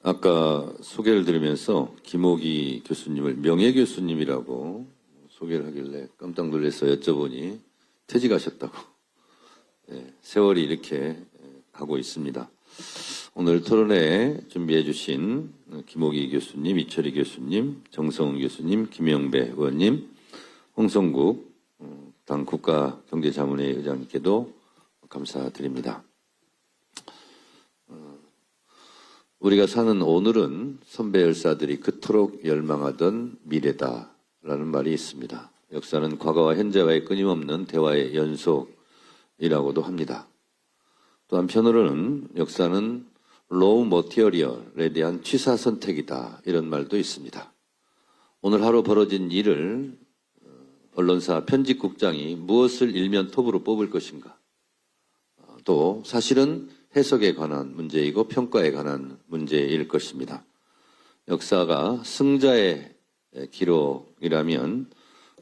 아까 소개를 들으면서 김옥이 교수님을 명예교수님이라고 소개를 하길래 깜짝 놀라서 여쭤보니 퇴직하셨다고. 세월이 이렇게 가고 있습니다. 오늘 토론회 준비해 주신 김옥이 교수님, 이철희 교수님, 정성훈 교수님, 김영배 의원님, 홍성국 당 국가경제자문회 의장님께도 감사드립니다. 우리가 사는 오늘은 선배 열사들이 그토록 열망하던 미래다라는 말이 있습니다. 역사는 과거와 현재와의 끊임없는 대화의 연속이라고도 합니다. 또 한편으로는 역사는 로우 머티리얼에 대한 취사 선택이다, 이런 말도 있습니다. 오늘 하루 벌어진 일을 언론사 편집국장이 무엇을 일면 톱으로 뽑을 것인가, 또 사실은 해석에 관한 문제이고 평가에 관한 문제일 것입니다. 역사가 승자의 기록이라면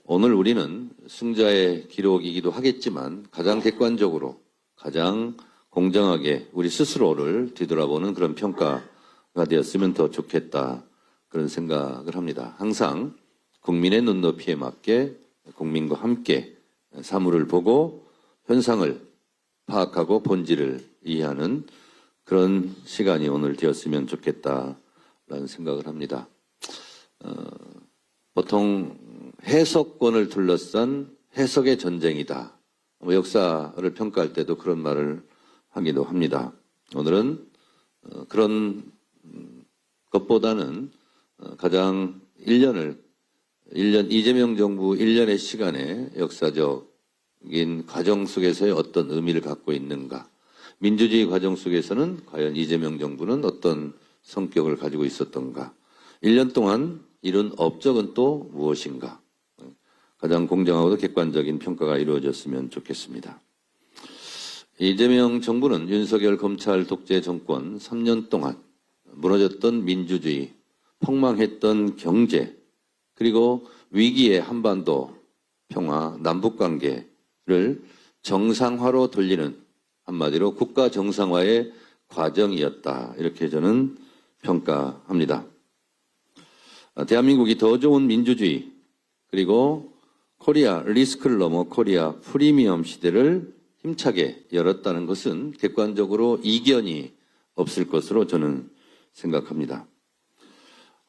오늘 우리는 승자의 기록이기도 하겠지만 가장 객관적으로, 가장 공정하게 우리 스스로를 뒤돌아보는 그런 평가가 되었으면 더 좋겠다, 그런 생각을 합니다. 항상 국민의 눈높이에 맞게 국민과 함께 사물을 보고 현상을 파악하고 본질을 이해하는 그런 시간이 오늘 되었으면 좋겠다라는 생각을 합니다. 보통 해석권을 둘러싼 해석의 전쟁이다, 역사를 평가할 때도 그런 말을 하기도 합니다. 오늘은 그런 것보다는 가장 1년 이재명 정부 1년의 시간에 역사적인 과정 속에서의 어떤 의미를 갖고 있는가, 민주주의 과정 속에서는 과연 이재명 정부는 어떤 성격을 가지고 있었던가, 1년 동안 이룬 업적은 또 무엇인가, 가장 공정하고도 객관적인 평가가 이루어졌으면 좋겠습니다. 이재명 정부는 윤석열 검찰 독재 정권 3년 동안 무너졌던 민주주의, 폭망했던 경제, 그리고 위기의 한반도 평화, 남북관계를 정상화로 돌리는, 한마디로 국가 정상화의 과정이었다, 이렇게 저는 평가합니다. 대한민국이 더 좋은 민주주의, 그리고 코리아 리스크를 넘어 코리아 프리미엄 시대를 힘차게 열었다는 것은 객관적으로 이견이 없을 것으로 저는 생각합니다.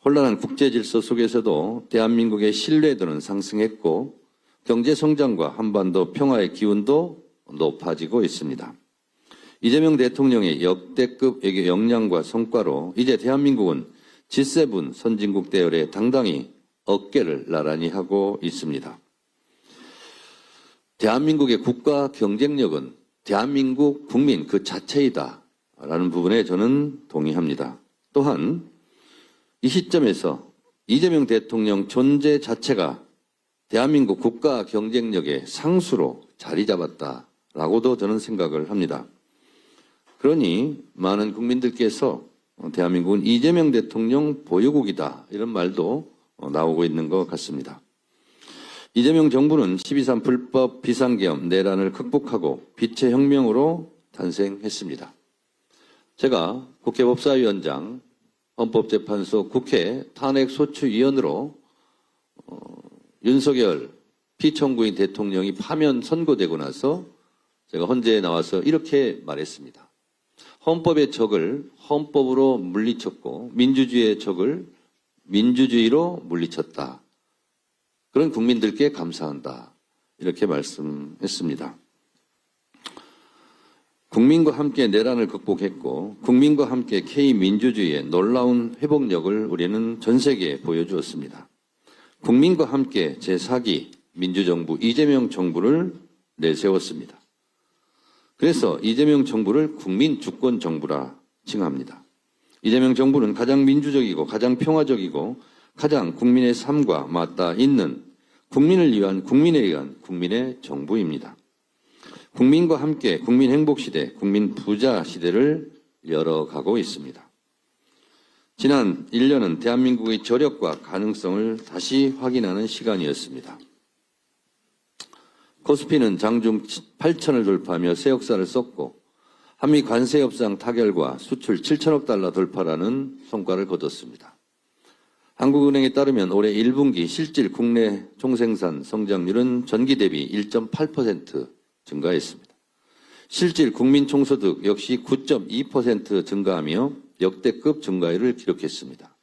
혼란한 국제 질서 속에서도 대한민국의 신뢰도는 상승했고 경제 성장과 한반도 평화의 기운도 높아지고 있습니다. 이재명 대통령의 역대급 역량과 성과로 이제 대한민국은 G7 선진국 대열에 당당히 어깨를 나란히 하고 있습니다. 대한민국의 국가 경쟁력은 대한민국 국민 그 자체이다 라는 부분에 저는 동의합니다. 또한 이 시점에서 이재명 대통령 존재 자체가 대한민국 국가 경쟁력의 상수로 자리 잡았다라고도 저는 생각을 합니다. 그러니 많은 국민들께서 대한민국은 이재명 대통령 보유국이다, 이런 말도 나오고 있는 것 같습니다. 이재명 정부는 12.3 불법 비상계엄 내란을 극복하고 빛의 혁명으로 탄생했습니다. 제가 국회 법사위원장, 헌법재판소 국회 탄핵소추위원으로 윤석열 피청구인 대통령이 파면 선고되고 나서 제가 헌재에 나와서 이렇게 말했습니다. 헌법의 적을 헌법으로 물리쳤고 민주주의의 적을 민주주의로 물리쳤다. 그런 국민들께 감사한다, 이렇게 말씀했습니다. 국민과 함께 내란을 극복했고 국민과 함께 K민주주의의 놀라운 회복력을 우리는 전 세계에 보여주었습니다. 국민과 함께 제4기 민주정부 이재명 정부를 내세웠습니다. 그래서 이재명 정부를 국민주권정부라 칭합니다. 이재명 정부는 가장 민주적이고 가장 평화적이고 가장 국민의 삶과 맞닿아 있는 국민을 위한 국민에 의한 국민의 정부입니다. 국민과 함께 국민 행복 시대, 국민 부자 시대를 열어가고 있습니다. 지난 1년은 대한민국의 저력과 가능성을 다시 확인하는 시간이었습니다. 코스피는 장중 8천을 돌파하며 새 역사를 썼고 한미 관세 협상 타결과 수출 7천억 달러 돌파라는 성과를 거뒀습니다. 한국은행에 따르면 올해 1분기 실질 국내 총생산 성장률은 전기 대비 1.8% 증가했습니다. 실질 국민 총소득 역시 9.2% 증가하며 역대급 증가율을 기록했습니다.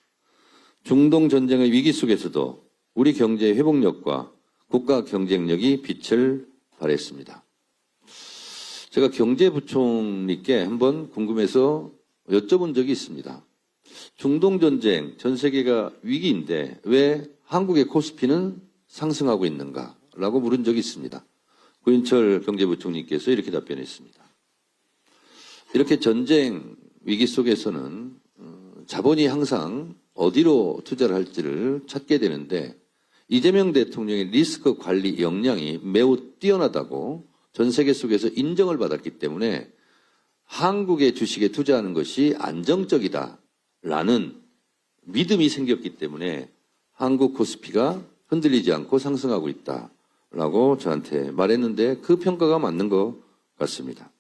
중동 전쟁의 위기 속에서도 우리 경제의 회복력과 국가 경쟁력이 빛을 발했습니다. 제가 경제부총리께 한번 궁금해서 여쭤본 적이 있습니다. 중동 전쟁, 전 세계가 위기인데 왜 한국의 코스피는 상승하고 있는가라고 물은 적이 있습니다. 구인철 경제부총리께서 이렇게 답변했습니다. 이렇게 전쟁 위기 속에서는 자본이 항상 어디로 투자를 할지를 찾게 되는데 이재명 대통령의 리스크 관리 역량이 매우 뛰어나다고 전 세계 속에서 인정을 받았기 때문에 한국의 주식에 투자하는 것이 안정적이다라는 믿음이 생겼기 때문에 한국 코스피가 흔들리지 않고 상승하고 있다라고 저한테 말했는데 그 평가가 맞는 것 같습니다.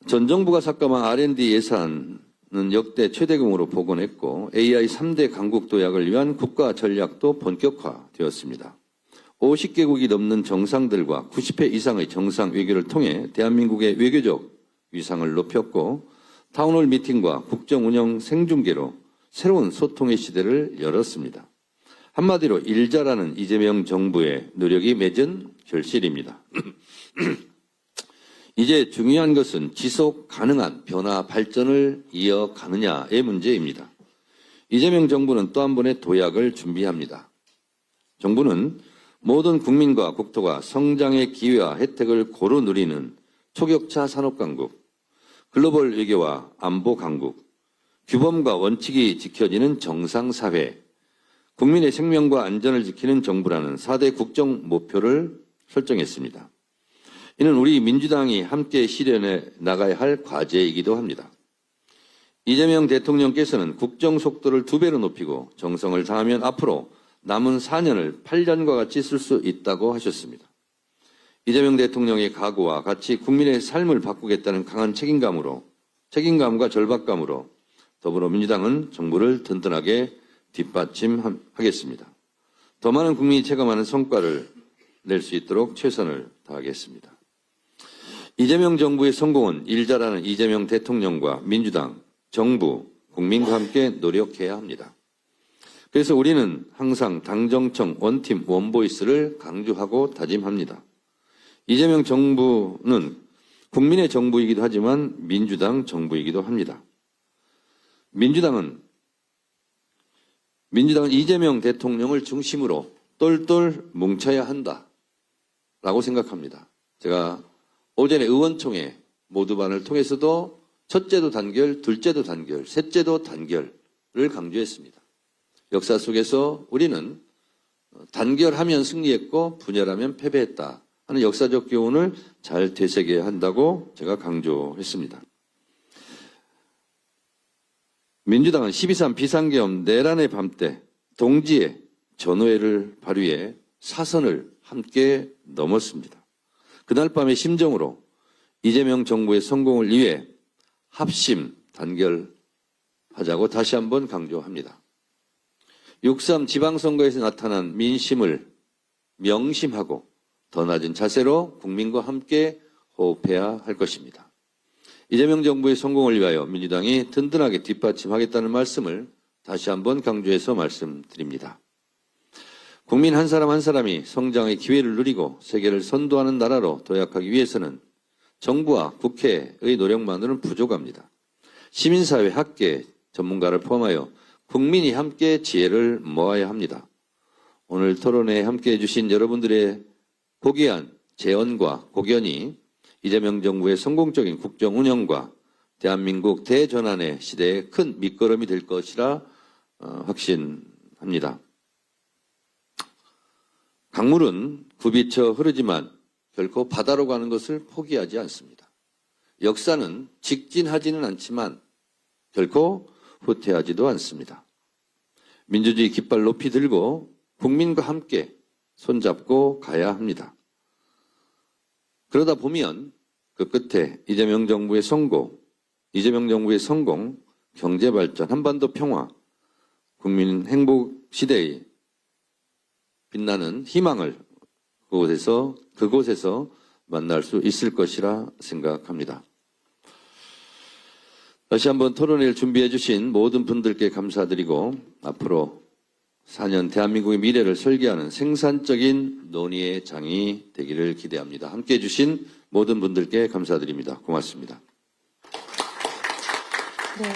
전 정부가 삭감한 R&D 예산은 역대 최대금으로 복원했고 AI 3대 강국 도약을 위한 국가 전략도 본격화되었습니다. 50개국이 넘는 정상들과 90회 이상의 정상 외교를 통해 대한민국의 외교적 위상을 높였고 타운홀 미팅과 국정 운영 생중계로 새로운 소통의 시대를 열었습니다. 한마디로 일 잘하는 이재명 정부의 노력이 맺은 결실입니다. 이제 중요한 것은 지속 가능한 변화 발전을 이어가느냐의 문제입니다. 이재명 정부는 또 한 번의 도약을 준비합니다. 정부는 모든 국민과 국토가 성장의 기회와 혜택을 고루 누리는 초격차 산업강국, 글로벌 외교와 안보 강국, 규범과 원칙이 지켜지는 정상사회, 국민의 생명과 안전을 지키는 정부라는 4대 국정 목표를 설정했습니다. 이는 우리 민주당이 함께 실현해 나가야 할 과제이기도 합니다. 이재명 대통령께서는 국정 속도를 2배로 높이고 정성을 다하면 앞으로 남은 4년을 8년과 같이 쓸 수 있다고 하셨습니다. 이재명 대통령의 각오와 같이 국민의 삶을 바꾸겠다는 강한 책임감과 절박감으로 더불어민주당은 정부를 든든하게 뒷받침하겠습니다. 더 많은 국민이 체감하는 성과를 낼 수 있도록 최선을 다하겠습니다. 이재명 정부의 성공은 일 잘하는 이재명 대통령과 민주당, 정부, 국민과 함께 노력해야 합니다. 그래서 우리는 항상 당정청 원팀 원보이스를 강조하고 다짐합니다. 이재명 정부는 국민의 정부이기도 하지만 민주당 정부이기도 합니다. 민주당은 이재명 대통령을 중심으로 똘똘 뭉쳐야 한다라고 생각합니다. 제가 오전에 의원총회 모두반을 통해서도 첫째도 단결, 둘째도 단결, 셋째도 단결을 강조했습니다. 역사 속에서 우리는 단결하면 승리했고 분열하면 패배했다 하는 역사적 교훈을 잘 되새겨야 한다고 제가 강조했습니다. 민주당은 12.3 비상계엄 내란의 밤때 동지의 전우회를 발휘해 사선을 함께 넘었습니다. 그날 밤의 심정으로 이재명 정부의 성공을 위해 합심 단결하자고 다시 한번 강조합니다. 6.3 지방선거에서 나타난 민심을 명심하고 더 낮은 자세로 국민과 함께 호흡해야 할 것입니다. 이재명 정부의 성공을 위하여 민주당이 든든하게 뒷받침하겠다는 말씀을 다시 한번 강조해서 말씀드립니다. 국민 한 사람 한 사람이 성장의 기회를 누리고 세계를 선도하는 나라로 도약하기 위해서는 정부와 국회의 노력만으로는 부족합니다. 시민사회, 학계, 전문가를 포함하여 국민이 함께 지혜를 모아야 합니다. 오늘 토론회에 함께해 주신 여러분들의 고귀한 재언과 고견이 이재명 정부의 성공적인 국정 운영과 대한민국 대전환의 시대에 큰 밑거름이 될 것이라 확신합니다. 강물은 굽이쳐 흐르지만 결코 바다로 가는 것을 포기하지 않습니다. 역사는 직진하지는 않지만 결코 후퇴하지도 않습니다. 민주주의 깃발 높이 들고 국민과 함께 손잡고 가야 합니다. 그러다 보면 그 끝에 이재명 정부의 성공, 경제 발전, 한반도 평화, 국민 행복 시대의 빛나는 희망을 그곳에서 만날 수 있을 것이라 생각합니다. 다시 한번 토론회를 준비해 주신 모든 분들께 감사드리고 앞으로 4년 대한민국의 미래를 설계하는 생산적인 논의의 장이 되기를 기대합니다. 함께해 주신 모든 분들께 감사드립니다. 고맙습니다. 네,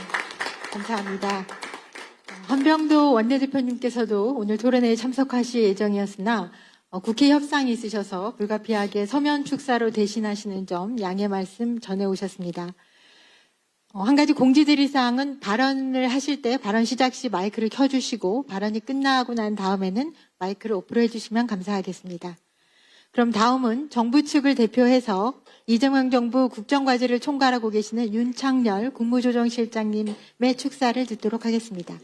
감사합니다. 한병도 원내대표님께서도 오늘 토론회에 참석하실 예정이었으나 국회 협상이 있으셔서 불가피하게 서면 축사로 대신하시는 점 양해 말씀 전해오셨습니다. 한 가지 공지드릴 사항은 발언을 하실 때 발언 시작 시 마이크를 켜주시고 발언이 끝나고 난 다음에는 마이크를 오프로 해주시면 감사하겠습니다. 그럼 다음은 정부 측을 대표해서 이재명 정부 국정과제를 총괄하고 계시는 윤창열 국무조정실장님의 축사를 듣도록 하겠습니다.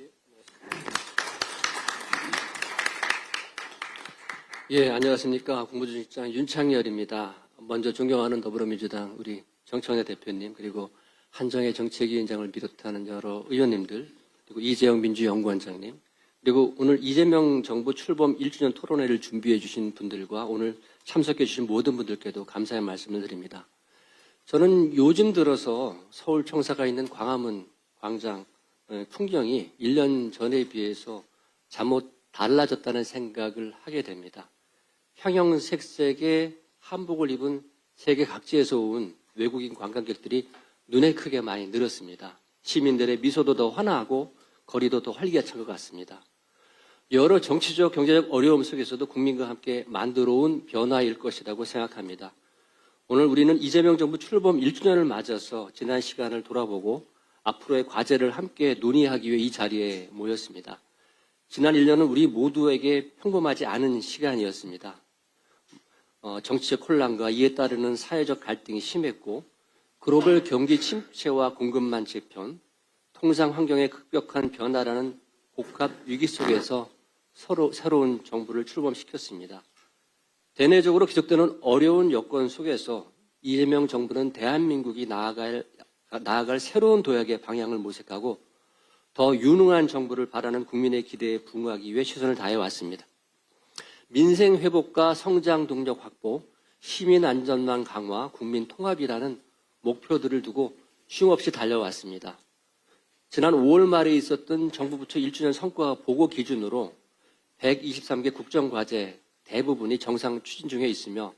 예, 안녕하십니까. 국무조정실장 윤창열입니다. 먼저 존경하는 더불어민주당 우리 정청래 대표님, 그리고 한정혜 정책위원장을 비롯하는 여러 의원님들, 그리고 이재영 민주연구원장님, 그리고 오늘 이재명 정부 출범 1주년 토론회를 준비해 주신 분들과 오늘 참석해 주신 모든 분들께도 감사의 말씀을 드립니다. 저는 요즘 들어서 서울 청사가 있는 광화문 광장 풍경이 1년 전에 비해서 잠못 달라졌다는 생각을 하게 됩니다. 형형색색의 한복을 입은 세계 각지에서 온 외국인 관광객들이 눈에 크게 많이 늘었습니다. 시민들의 미소도 더 환하고 거리도 더 활기찬 것 같습니다. 여러 정치적, 경제적 어려움 속에서도 국민과 함께 만들어온 변화일 것이라고 생각합니다. 오늘 우리는 이재명 정부 출범 1주년을 맞아서 지난 시간을 돌아보고 앞으로의 과제를 함께 논의하기 위해 이 자리에 모였습니다. 지난 1년은 우리 모두에게 평범하지 않은 시간이었습니다. 정치적 혼란과 이에 따르는 사회적 갈등이 심했고 글로벌 경기 침체와 공급망 재편, 통상 환경의 급격한 변화라는 복합 위기 속에서 새로운 정부를 출범시켰습니다. 대내적으로 지속되는 어려운 여건 속에서 이재명 정부는 대한민국이 나아갈 새로운 도약의 방향을 모색하고 더 유능한 정부를 바라는 국민의 기대에 부응하기 위해 최선을 다해왔습니다. 민생 회복과 성장 동력 확보, 시민 안전망 강화, 국민 통합이라는 목표들을 두고 쉼없이 달려왔습니다. 지난 5월 말에 있었던 정부 부처 1주년 성과 보고 기준으로 123개 국정과제 대부분이 정상 추진 중에 있으며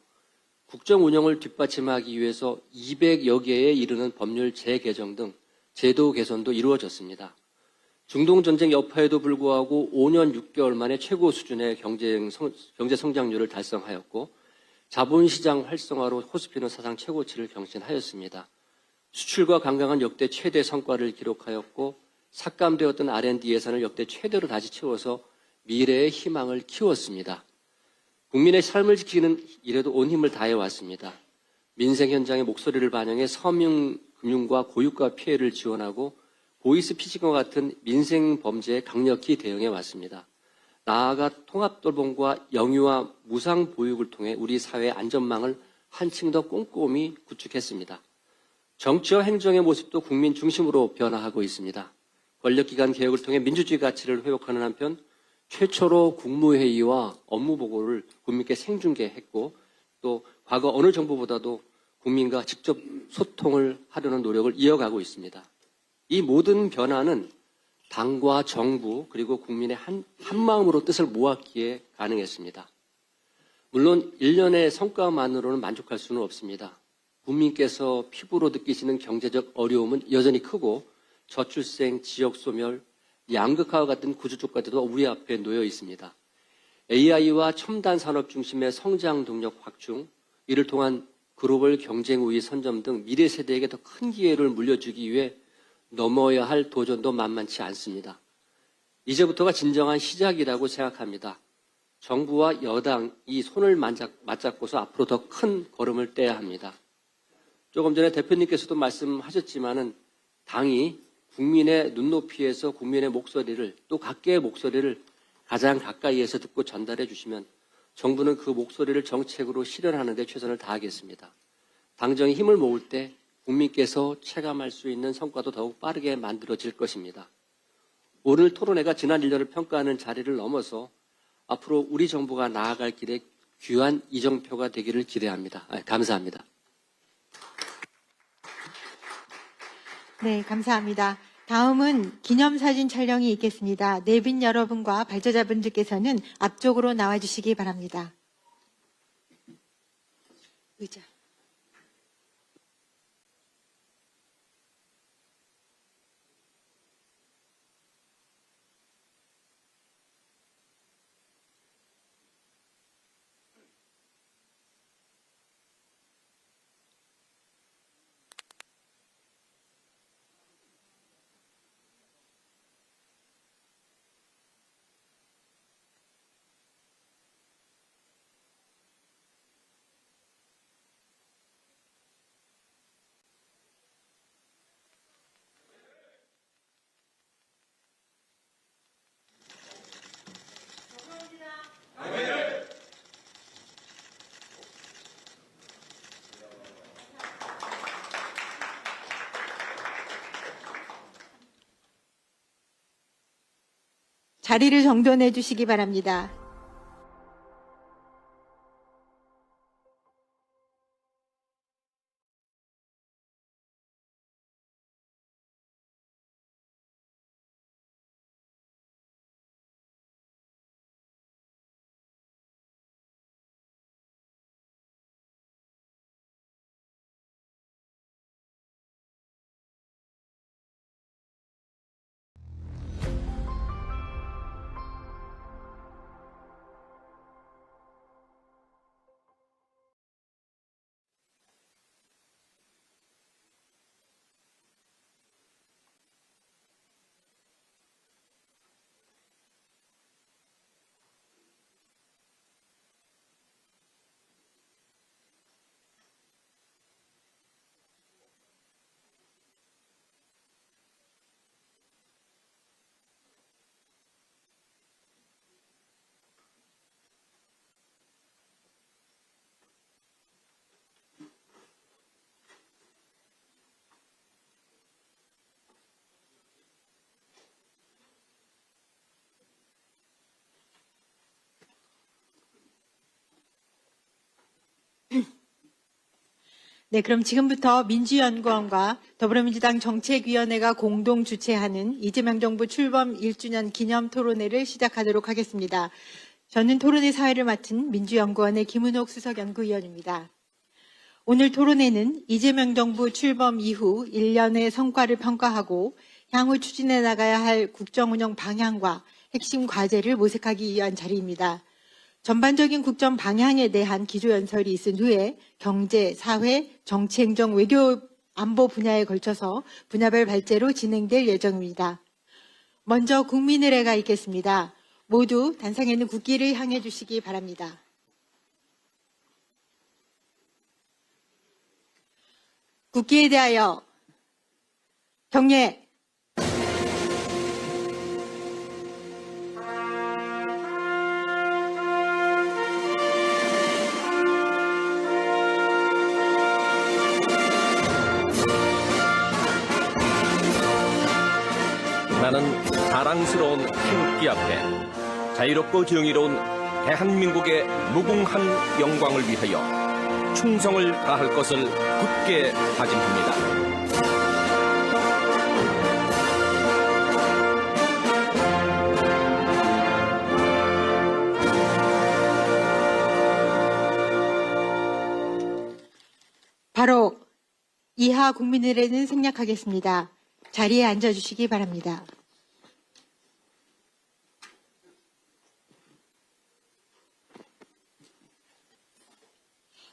국정 운영을 뒷받침하기 위해서 200여 개에 이르는 법률 재개정 등 제도 개선도 이루어졌습니다. 중동전쟁 여파에도 불구하고 5년 6개월 만에 최고 수준의 경제 성장률을 달성하였고 자본시장 활성화로 코스피는 사상 최고치를 경신하였습니다. 수출과 관광은 역대 최대 성과를 기록하였고 삭감되었던 R&D 예산을 역대 최대로 다시 채워서 미래의 희망을 키웠습니다. 국민의 삶을 지키는 일에도 온 힘을 다해왔습니다. 민생 현장의 목소리를 반영해 서민 금융과 고유가 피해를 지원하고 보이스피싱과 같은 민생 범죄에 강력히 대응해 왔습니다. 나아가 통합돌봄과 영유아 무상 보육을 통해 우리 사회의 안전망을 한층 더 꼼꼼히 구축했습니다. 정치와 행정의 모습도 국민 중심으로 변화하고 있습니다. 권력기관 개혁을 통해 민주주의 가치를 회복하는 한편 최초로 국무회의와 업무보고를 국민께 생중계했고 또 과거 어느 정부보다도 국민과 직접 소통을 하려는 노력을 이어가고 있습니다. 이 모든 변화는 당과 정부 그리고 국민의 한마음으로 뜻을 모았기에 가능했습니다. 물론 1년의 성과만으로는 만족할 수는 없습니다. 국민께서 피부로 느끼시는 경제적 어려움은 여전히 크고 저출생, 지역소멸, 양극화와 같은 구조적 과제도 우리 앞에 놓여 있습니다. AI와 첨단 산업 중심의 성장 동력 확충, 이를 통한 글로벌 경쟁 우위 선점 등 미래 세대에게 더 큰 기회를 물려주기 위해 넘어야 할 도전도 만만치 않습니다. 이제부터가 진정한 시작이라고 생각합니다. 정부와 여당이 손을 맞잡고서 앞으로 더 큰 걸음을 떼야 합니다. 조금 전에 대표님께서도 말씀하셨지만은 당이 국민의 눈높이에서 국민의 목소리를 또 각계의 목소리를 가장 가까이에서 듣고 전달해 주시면 정부는 그 목소리를 정책으로 실현하는 데 최선을 다하겠습니다. 당정이 힘을 모을 때 국민께서 체감할 수 있는 성과도 더욱 빠르게 만들어질 것입니다. 오늘 토론회가 지난 1년을 평가하는 자리를 넘어서 앞으로 우리 정부가 나아갈 길에 귀한 이정표가 되기를 기대합니다. 감사합니다. 네, 감사합니다. 다음은 기념사진 촬영이 있겠습니다. 내빈 여러분과 발제자분들께서는 앞쪽으로 나와주시기 바랍니다. 의자. 자리를 정돈해 주시기 바랍니다. 네, 그럼 지금부터 민주연구원과 더불어민주당 정책위원회가 공동 주최하는 이재명 정부 출범 1주년 기념 토론회를 시작하도록 하겠습니다. 저는 토론회 사회를 맡은 민주연구원의 김은옥 수석연구위원입니다. 오늘 토론회는 이재명 정부 출범 이후 1년의 성과를 평가하고 향후 추진해 나가야 할 국정운영 방향과 핵심 과제를 모색하기 위한 자리입니다. 전반적인 국정 방향에 대한 기조연설이 있은 후에 경제, 사회, 정치, 행정, 외교, 안보 분야에 걸쳐서 분야별 발제로 진행될 예정입니다. 먼저 국민의례가 있겠습니다. 모두 단상에 있는 국기를 향해 주시기 바랍니다. 국기에 대하여 경례. 나는 자랑스러운 태극기 앞에 자유롭고 정의로운 대한민국의 무궁한 영광을 위하여 충성을 다할 것을 굳게 다짐합니다. 바로 이하 국민의례는 생략하겠습니다. 자리에 앉아주시기 바랍니다.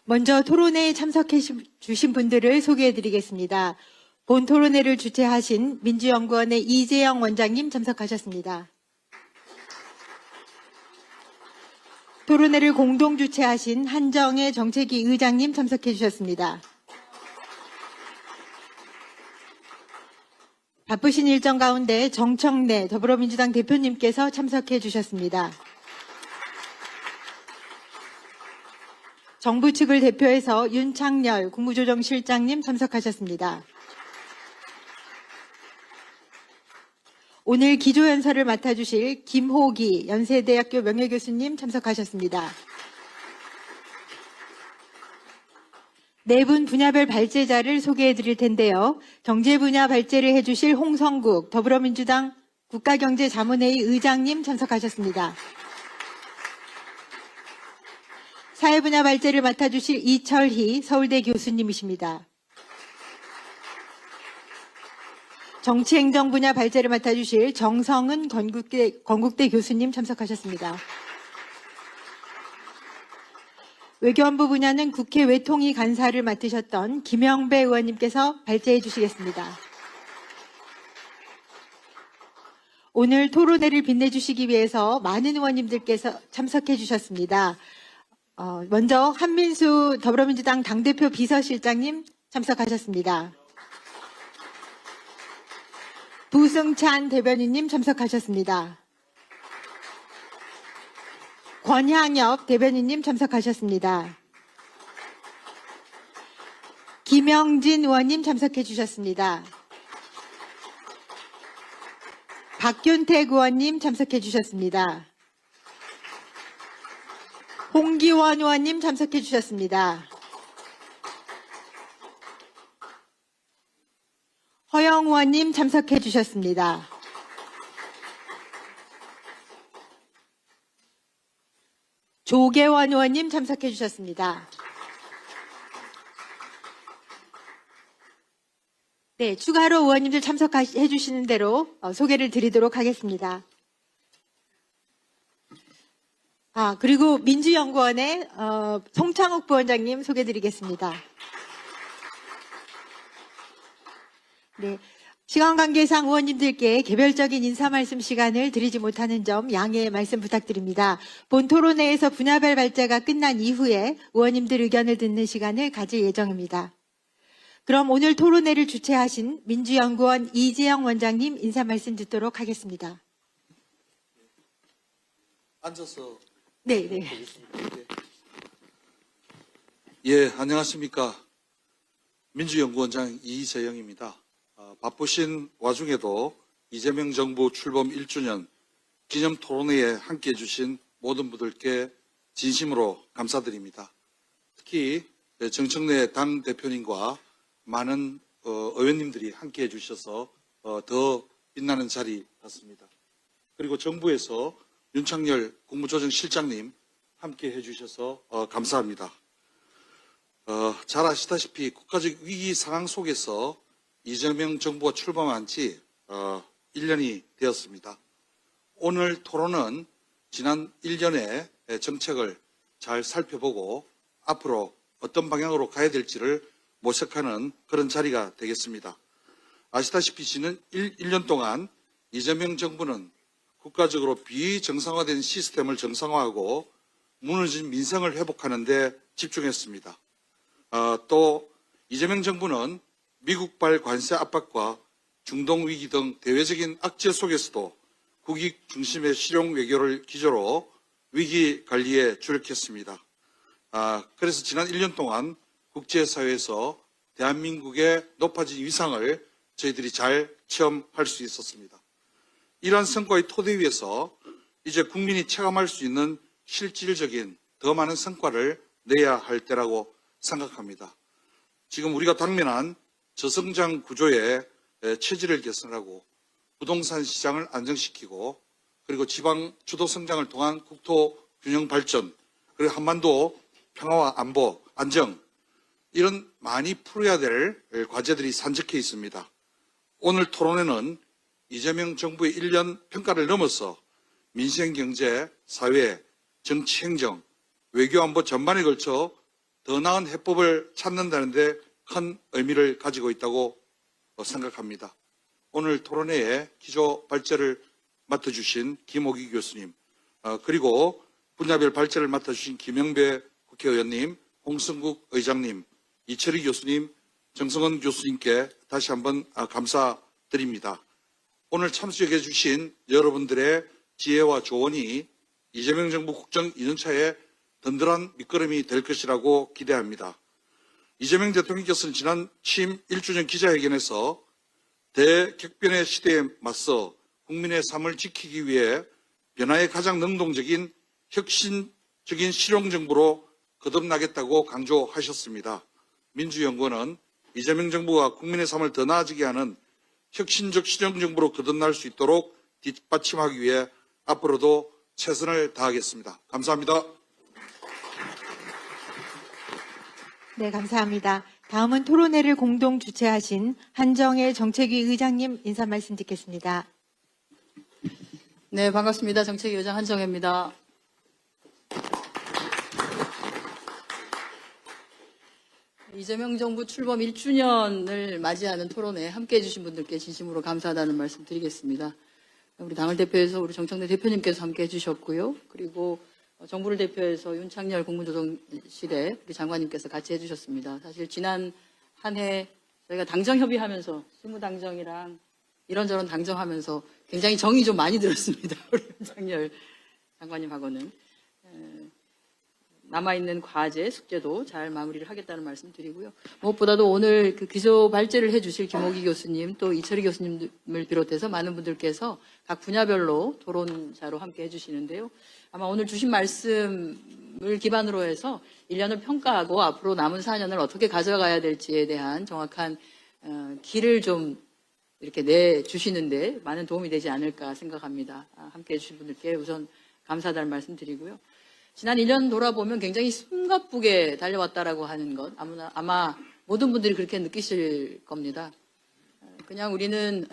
먼저 토론회에 참석해 주신 분들을 소개해 드리겠습니다. 본 토론회를 주최하신 민주연구원의 이재영 원장님 참석하셨습니다. 토론회를 공동 주최하신 한정혜 정책위 의장님 참석해 주셨습니다. 바쁘신 일정 가운데 정청래 더불어민주당 대표님께서 참석해 주셨습니다. 정부 측을 대표해서 윤창열 국무조정실장님 참석하셨습니다. 오늘 기조연설을 맡아주실 김호기 연세대학교 명예교수님 참석하셨습니다. 네 분 분야별 발제자를 소개해 드릴 텐데요. 경제 분야 발제를 해주실 홍성국 더불어민주당 국가경제자문회의 의장님 참석하셨습니다. 사회 분야 발제를 맡아주실 이철희 서울대 교수님이십니다. 정치행정 분야 발제를 맡아주실 정성은 건국대 교수님 참석하셨습니다. 외교안보 분야는 국회 외통위 간사를 맡으셨던 김영배 의원님께서 발제해 주시겠습니다. 오늘 토론회를 빛내주시기 위해서 많은 의원님들께서 참석해 주셨습니다. 먼저 한민수 더불어민주당 당대표 비서실장님 참석하셨습니다. 부승찬 대변인님 참석하셨습니다. 권향엽 대변인님 참석하셨습니다. 김영진 의원님 참석해 주셨습니다. 박균택 의원님 참석해 주셨습니다. 홍기원 의원님 참석해 주셨습니다. 허영 의원님 참석해 주셨습니다. 조계원 의원님 참석해 주셨습니다. 네, 추가로 의원님들 참석해 주시는 대로 소개를 드리도록 하겠습니다. 그리고 민주연구원의 송창욱 부원장님 소개드리겠습니다. 네, 시간 관계상 의원님들께 개별적인 인사 말씀 시간을 드리지 못하는 점 양해 말씀 부탁드립니다. 본 토론회에서 분야별 발제가 끝난 이후에 의원님들 의견을 듣는 시간을 가질 예정입니다. 그럼 오늘 토론회를 주최하신 민주연구원 이재영 원장님 인사 말씀 듣도록 하겠습니다. 앉아서. 네. 예, 안녕하십니까. 민주연구원장 이재영입니다. 바쁘신 와중에도 이재명 정부 출범 1주년 기념 토론회에 함께해 주신 모든 분들께 진심으로 감사드립니다. 특히 정청래 당대표님과 많은 의원님들이 함께해 주셔서 더 빛나는 자리 같습니다. 그리고 정부에서 윤창열 국무조정실장님 함께해 주셔서 감사합니다. 잘 아시다시피 국가적 위기 상황 속에서 이재명 정부가 출범한 지 1년이 되었습니다. 오늘 토론은 지난 1년의 정책을 잘 살펴보고 앞으로 어떤 방향으로 가야 될지를 모색하는 그런 자리가 되겠습니다. 아시다시피 지난 1년 동안 이재명 정부는 국가적으로 비정상화된 시스템을 정상화하고 무너진 민생을 회복하는 데 집중했습니다. 또 이재명 정부는 미국발 관세 압박과 중동 위기 등 대외적인 악재 속에서도 국익 중심의 실용 외교를 기조로 위기 관리에 주력했습니다. 그래서 지난 1년 동안 국제사회에서 대한민국의 높아진 위상을 저희들이 잘 체험할 수 있었습니다. 이러한 성과의 토대 위에서 이제 국민이 체감할 수 있는 실질적인 더 많은 성과를 내야 할 때라고 생각합니다. 지금 우리가 당면한 저성장 구조의 체질을 개선하고 부동산 시장을 안정시키고 그리고 지방 주도 성장을 통한 국토 균형 발전 그리고 한반도 평화와 안보, 안정 이런 많이 풀어야 될 과제들이 산적해 있습니다. 오늘 토론회는 이재명 정부의 1년 평가를 넘어서 민생, 경제, 사회, 정치, 행정, 외교, 안보 전반에 걸쳐 더 나은 해법을 찾는다는 데 큰 의미를 가지고 있다고 생각합니다. 오늘 토론회에 기조 발제를 맡아주신 김호기 교수님, 그리고 분야별 발제를 맡아주신 김영배 국회의원님, 홍성국 의장님, 이철희 교수님, 정성은 교수님께 다시 한번 감사드립니다. 오늘 참석해 주신 여러분들의 지혜와 조언이 이재명 정부 국정 2년차에 든든한 밑거름이 될 것이라고 기대합니다. 이재명 대통령께서는 지난 취임 1주년 기자회견에서 대격변의 시대에 맞서 국민의 삶을 지키기 위해 변화에 가장 능동적인 혁신적인 실용정부로 거듭나겠다고 강조하셨습니다. 민주연구원은 이재명 정부가 국민의 삶을 더 나아지게 하는 혁신적 실용정부로 거듭날 수 있도록 뒷받침하기 위해 앞으로도 최선을 다하겠습니다. 감사합니다. 네, 감사합니다. 다음은 토론회를 공동 주최하신 한정혜 정책위 의장님 인사 말씀 듣겠습니다. 네, 반갑습니다. 정책위 의장 한정혜입니다. 이재명 정부 출범 1주년을 맞이하는 토론에 함께해 주신 분들께 진심으로 감사하다는 말씀 드리겠습니다. 우리 당을 대표해서 우리 정청래 대표님께서 함께해 주셨고요. 그리고 정부를 대표해서 윤창열 국무조정실의 우리 장관님께서 같이 해주셨습니다. 사실 지난 한 해 저희가 당정 협의하면서 실무당정이랑 이런저런 당정하면서 굉장히 정이 좀 많이 들었습니다. 우리 윤창열 장관님하고는. 남아있는 과제, 숙제도 잘 마무리를 하겠다는 말씀 드리고요. 무엇보다도 오늘 그 기조 발제를 해주실 김호기 교수님 또 이철희 교수님을 비롯해서 많은 분들께서 각 분야별로 토론자로 함께 해주시는데요. 아마 오늘 주신 말씀을 기반으로 해서 1년을 평가하고 앞으로 남은 4년을 어떻게 가져가야 될지에 대한 정확한 길을 좀 이렇게 내주시는데 많은 도움이 되지 않을까 생각합니다. 함께 해주신 분들께 우선 감사하다는 말씀 드리고요. 지난 1년 돌아보면 굉장히 숨가쁘게 달려왔다라고 하는 것 아마 모든 분들이 그렇게 느끼실 겁니다. 그냥 우리는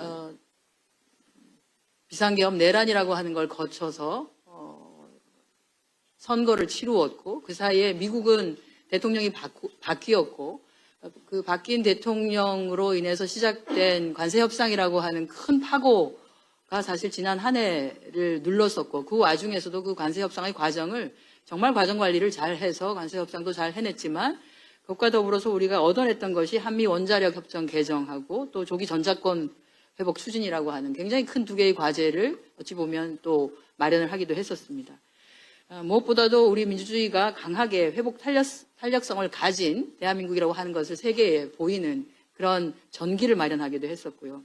비상계엄 내란이라고 하는 걸 거쳐서 선거를 치루었고 그 사이에 미국은 대통령이 바뀌었고 그 바뀐 대통령으로 인해서 시작된 관세협상이라고 하는 큰 파고가 사실 지난 한 해를 눌렀었고 그 와중에서도 그 관세협상의 과정을 정말 과정관리를 잘 해서 관세협상도 잘 해냈지만 그것과 더불어서 우리가 얻어냈던 것이 한미 원자력 협정 개정하고 또 조기 전자권 회복 추진이라고 하는 굉장히 큰 두 개의 과제를 어찌 보면 또 마련을 하기도 했었습니다. 무엇보다도 우리 민주주의가 강하게 회복 탄력성을 가진 대한민국이라고 하는 것을 세계에 보이는 그런 전기를 마련하기도 했었고요.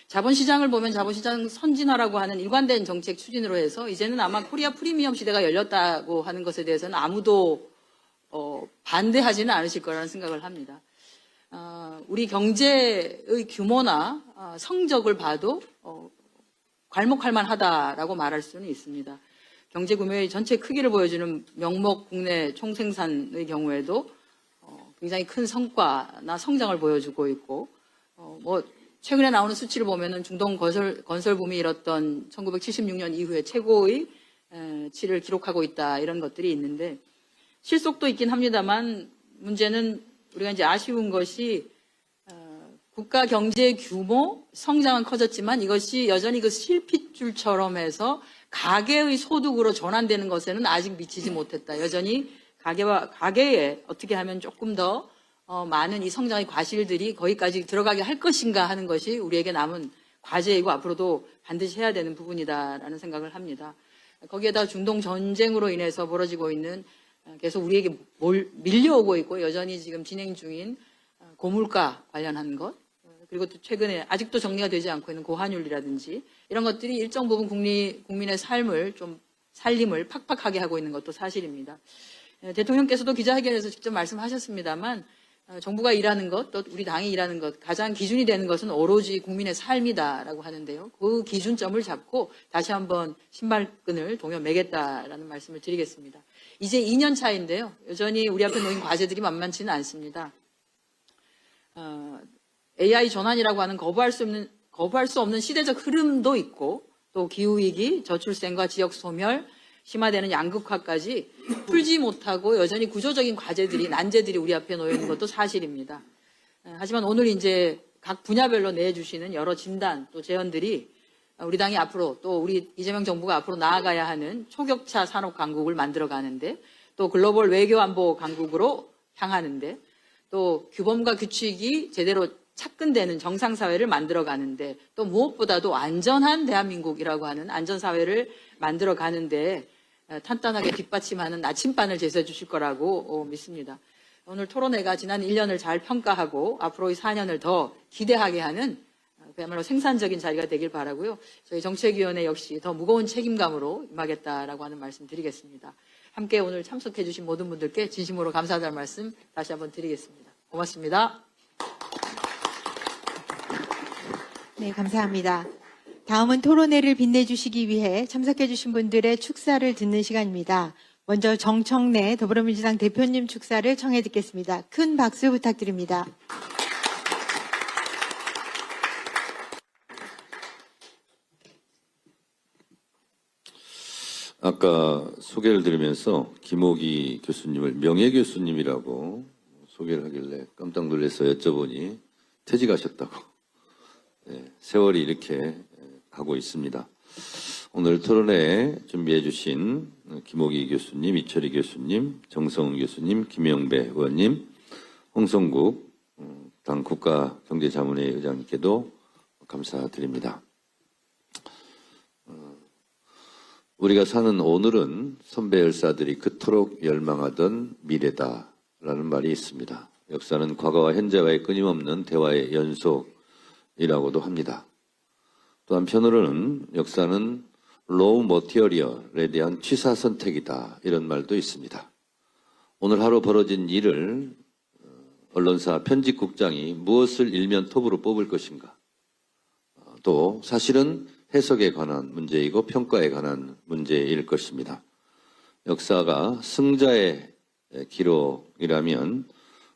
자본시장을 보면 자본시장 선진화라고 하는 일관된 정책 추진으로 해서 이제는 아마 코리아 프리미엄 시대가 열렸다고 하는 것에 대해서는 아무도 반대하지는 않으실 거라는 생각을 합니다. 우리 경제의 규모나 성적을 봐도 괄목할 만하다라고 말할 수는 있습니다. 경제 규모의 전체 크기를 보여주는 명목 국내 총생산의 경우에도 굉장히 큰 성과나 성장을 보여주고 있고 최근에 나오는 수치를 보면은 중동 건설 붐이 일었던 1976년 이후에 최고의 치를 기록하고 있다 이런 것들이 있는데 실속도 있긴 합니다만 문제는 우리가 이제 아쉬운 것이 국가 경제 규모 성장은 커졌지만 이것이 여전히 그 실핏줄처럼 해서 가계의 소득으로 전환되는 것에는 아직 미치지 못했다. 여전히 가계에 어떻게 하면 조금 더 많은 이 성장의 과실들이 거기까지 들어가게 할 것인가 하는 것이 우리에게 남은 과제이고 앞으로도 반드시 해야 되는 부분이다라는 생각을 합니다. 거기에다 중동 전쟁으로 인해서 벌어지고 있는 계속 우리에게 밀려오고 있고 여전히 지금 진행 중인 고물가 관련한 것 그리고 또 최근에 아직도 정리가 되지 않고 있는 고환율이라든지 이런 것들이 일정 부분 국민의 삶을 좀 살림을 팍팍하게 하고 있는 것도 사실입니다. 대통령께서도 기자회견에서 직접 말씀하셨습니다만 정부가 일하는 것, 또 우리 당이 일하는 것, 가장 기준이 되는 것은 오로지 국민의 삶이다라고 하는데요. 그 기준점을 잡고 다시 한번 신발끈을 동여 매겠다라는 말씀을 드리겠습니다. 이제 2년 차인데요. 여전히 우리 앞에 놓인 과제들이 만만치는 않습니다. AI 전환이라고 하는 거부할 수 없는 시대적 흐름도 있고 또 기후위기, 저출생과 지역 소멸, 심화되는 양극화까지 풀지 못하고 여전히 구조적인 과제들이, 난제들이 우리 앞에 놓여 있는 것도 사실입니다. 하지만 오늘 이제 각 분야별로 내주시는 여러 진단 또 제언들이 우리 당이 앞으로 또 우리 이재명 정부가 앞으로 나아가야 하는 초격차 산업 강국을 만들어 가는데 또 글로벌 외교 안보 강국으로 향하는데 또 규범과 규칙이 제대로 착근되는 정상사회를 만들어 가는데 또 무엇보다도 안전한 대한민국이라고 하는 안전사회를 만들어 가는데 탄탄하게 뒷받침하는 나침반을 제시해 주실 거라고 믿습니다. 오늘 토론회가 지난 1년을 잘 평가하고 앞으로의 4년을 더 기대하게 하는 그야말로 생산적인 자리가 되길 바라고요. 저희 정책위원회 역시 더 무거운 책임감으로 임하겠다라고 하는 말씀 드리겠습니다. 함께 오늘 참석해 주신 모든 분들께 진심으로 감사하다는 말씀 다시 한번 드리겠습니다. 고맙습니다. 네, 감사합니다. 다음은 토론회를 빛내주시기 위해 참석해주신 분들의 축사를 듣는 시간입니다. 먼저 정청래 더불어민주당 대표님 축사를 청해 듣겠습니다. 큰 박수 부탁드립니다. 아까 소개를 드리면서 김옥희 교수님을 명예교수님이라고 소개를 하길래 깜짝 놀라서 여쭤보니 퇴직하셨다고. 네, 세월이 이렇게 가고 있습니다. 오늘 토론회에 준비해 주신 김옥희 교수님, 이철희 교수님, 정성훈 교수님, 김영배 의원님, 홍성국 당 국가경제자문회 의장님께도 감사드립니다. 우리가 사는 오늘은 선배 열사들이 그토록 열망하던 미래다라는 말이 있습니다. 역사는 과거와 현재와의 끊임없는 대화의 연속이라고도 합니다. 또 한편으로는 역사는 로우 머티리얼에 대한 취사 선택이다 이런 말도 있습니다. 오늘 하루 벌어진 일을 언론사 편집국장이 무엇을 일면 톱으로 뽑을 것인가, 또 사실은 해석에 관한 문제이고 평가에 관한 문제일 것입니다. 역사가 승자의 기록이라면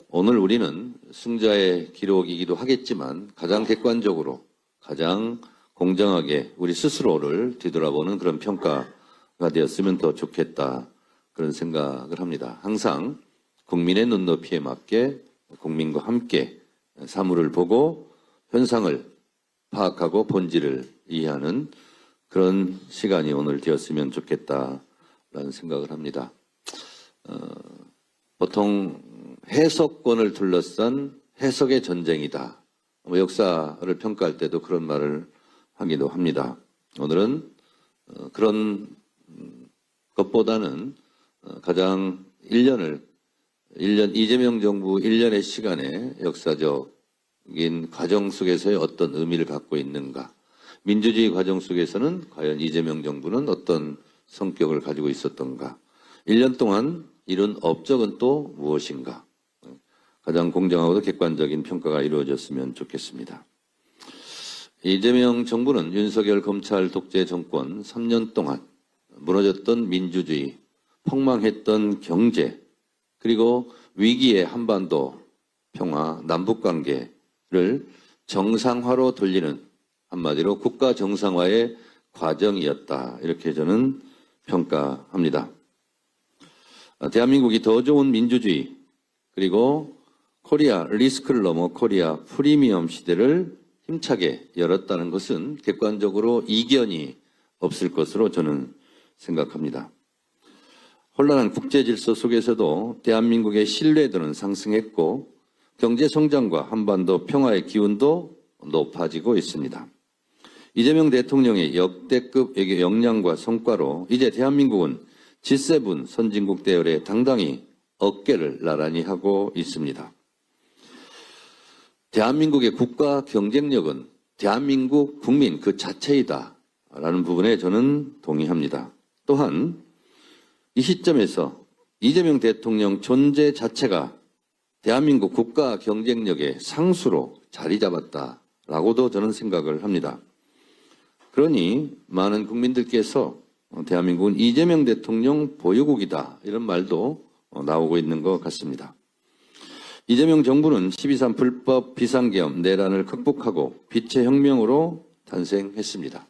오늘 우리는 승자의 기록이기도 하겠지만 가장 객관적으로 가장 공정하게 우리 스스로를 뒤돌아보는 그런 평가가 되었으면 더 좋겠다 그런 생각을 합니다. 항상 국민의 눈높이에 맞게 국민과 함께 사물을 보고 현상을 파악하고 본질을 이해하는 그런 시간이 오늘 되었으면 좋겠다라는 생각을 합니다. 보통 해석권을 둘러싼 해석의 전쟁이다. 역사를 평가할 때도 그런 말을 하기도 합니다. 오늘은 그런 것보다는 가장 1년 이재명 정부 1년의 시간에 역사적인 과정 속에서의 어떤 의미를 갖고 있는가, 민주주의 과정 속에서는 과연 이재명 정부는 어떤 성격을 가지고 있었던가, 1년 동안 이룬 업적은 또 무엇인가, 가장 공정하고도 객관적인 평가가 이루어졌으면 좋겠습니다. 이재명 정부는 윤석열 검찰 독재 정권 3년 동안 무너졌던 민주주의, 폭망했던 경제, 그리고 위기의 한반도 평화, 남북관계를 정상화로 돌리는 한마디로 국가 정상화의 과정이었다. 이렇게 저는 평가합니다. 대한민국이 더 좋은 민주주의, 그리고 코리아 리스크를 넘어 코리아 프리미엄 시대를 힘차게 열었다는 것은 객관적으로 이견이 없을 것으로 저는 생각합니다. 혼란한 국제 질서 속에서도 대한민국의 신뢰도는 상승했고 경제 성장과 한반도 평화의 기운도 높아지고 있습니다. 이재명 대통령의 역대급 외교 역량과 성과로 이제 대한민국은 G7 선진국 대열에 당당히 어깨를 나란히 하고 있습니다. 대한민국의 국가 경쟁력은 대한민국 국민 그 자체이다 라는 부분에 저는 동의합니다. 또한 이 시점에서 이재명 대통령 존재 자체가 대한민국 국가 경쟁력의 상수로 자리 잡았다라고도 저는 생각을 합니다. 그러니 많은 국민들께서 대한민국은 이재명 대통령 보유국이다 이런 말도 나오고 있는 것 같습니다. 이재명 정부는 12.3 불법 비상계엄 내란을 극복하고 빛의 혁명으로 탄생했습니다.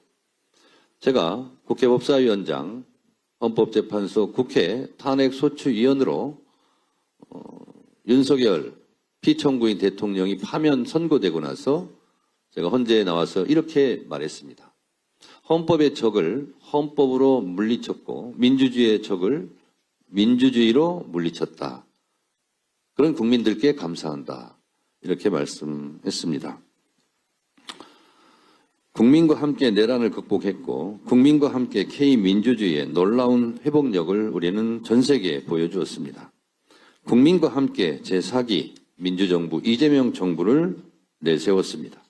제가 국회 법사위원장, 헌법재판소 국회 탄핵소추위원으로 윤석열 피청구인 대통령이 파면 선고되고 나서 제가 헌재에 나와서 이렇게 말했습니다. 헌법의 적을 헌법으로 물리쳤고 민주주의의 적을 민주주의로 물리쳤다. 그런 국민들께 감사한다. 이렇게 말씀했습니다. 국민과 함께 내란을 극복했고 국민과 함께 K민주주의의 놀라운 회복력을 우리는 전 세계에 보여주었습니다. 국민과 함께 제4기 민주정부 이재명 정부를 내세웠습니다.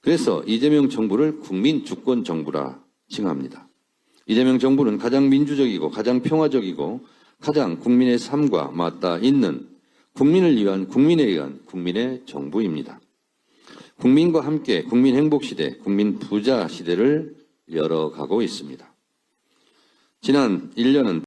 그래서 이재명 정부를 국민주권정부라 칭합니다. 이재명 정부는 가장 민주적이고 가장 평화적이고 가장 국민의 삶과 맞닿아 있는 국민을 위한 국민에 의한 국민의 정부입니다. 국민과 함께 국민 행복 시대, 국민 부자 시대를 열어가고 있습니다. 지난 1년은